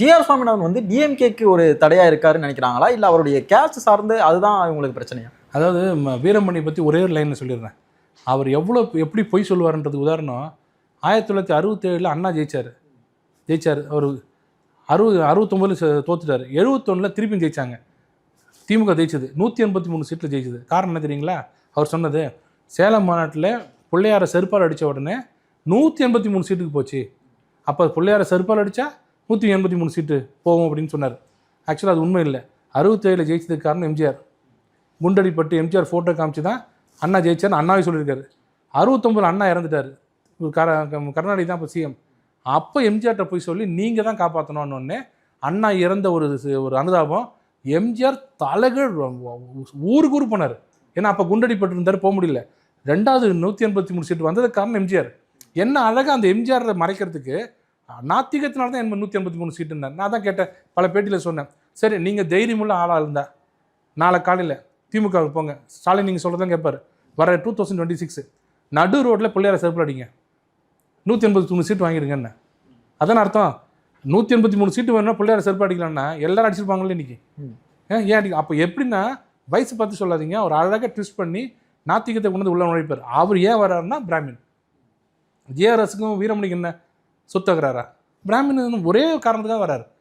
GR. Swaminathan வந்து டிஎம்கேக்கு ஒரு தடையா இருக்காருன்னு நினைக்கிறாங்களா? இல்ல அவருடைய கேஸ்ட் சார்ந்து அதுதான் இவங்களுக்கு பிரச்சனையா? அதாவது வீரமணி பற்றி ஒரே ஒரு லைனில் சொல்லிடுறேன். அவர் எப்படி பொய் சொல்லுவார்ன்றது உதாரணம் 1967 அண்ணா ஜெயிச்சார். அவர் 69 தோத்துட்டார். 71 திருப்பி ஜெயிச்சாங்க. திமுக ஜெயிச்சது 183 சீட்டில் ஜெயிச்சது. காரணம் என்ன தெரியுங்களா? அவர் சொன்னது சேலம் மாநாட்டில் பிள்ளையாரை செருப்பால் அடித்த உடனே 183 சீட்டுக்கு போச்சு. அப்போ பிள்ளையாரை செருப்பால் அடித்தா 183 சீட்டு போகும் அப்படின்னு சொன்னார். ஆக்சுவலாக அது உண்மை இல்லை. 67 ஜெயிச்சதுக்கு காரணம் எம்ஜிஆர். குண்டடிப்பட்டு எம்ஜிஆர் ஃபோட்டோ காமிச்சு தான் அண்ணா ஜெயிச்சார்னு அண்ணாவே சொல்லியிருக்காரு. 69 அண்ணா இறந்துட்டார். கருணாநிதி தான் இப்போ சிஎம். அப்போ எம்ஜிஆர்கிட்ட போய் சொல்லி நீங்கள் தான் காப்பாற்றணும்னு அண்ணா இறந்த ஒரு அனுதாபம் எம்ஜிஆர் தலைகள் ஊருக்கு போனார். ஏன்னா அப்போ குண்டடிப்பட்டு இருந்தார், போக முடியல. 2வது 183 சீட்டு வந்ததுக்கு காரணம் எம்ஜிஆர். என்ன அழகாக அந்த எம்ஜிஆர் மறைக்கிறதுக்கு நாத்திகத்தினால தான் 183 சீட்டுன்னார். நான் தான் கேட்டேன், பல பேட்டியில் சொன்னேன். சரி, நீங்கள் தைரியமுள்ள ஆளாக இருந்தா நாளை காலையில் திமுகவுக்கு போங்க, ஸ்டாலின் நீங்கள் சொல்கிறதான் கேட்பார். வர 2026 நடு ரோட்டில் பிள்ளையார செருப்பு அடிங்க, 183 சீட்டு வாங்கிடுங்கன்னு. அதான் அர்த்தம். 183 சீட்டு வேணும்னா பிள்ளையார செருப்பு அடிக்கலாம்னா எல்லாரும் அடிச்சிருப்பாங்களே இன்னைக்கு. ஏன் அடிக்க? அப்போ எப்படின்னா வயசு பார்த்து சொல்லாதீங்க. அவர் அழகாக ட்விஸ்ட் பண்ணி நாத்திகத்தை கொண்டு உள்ள நுழைப்பார். அவர் ஏன் வர்றாருன்னா பிராமின். ஜிஆர்எஸ்க்கும் வீரமணிக்கு என்ன சொத்தகிறாரா? பிராமின் ஒரே காரணத்துக்காக வர்றாரு.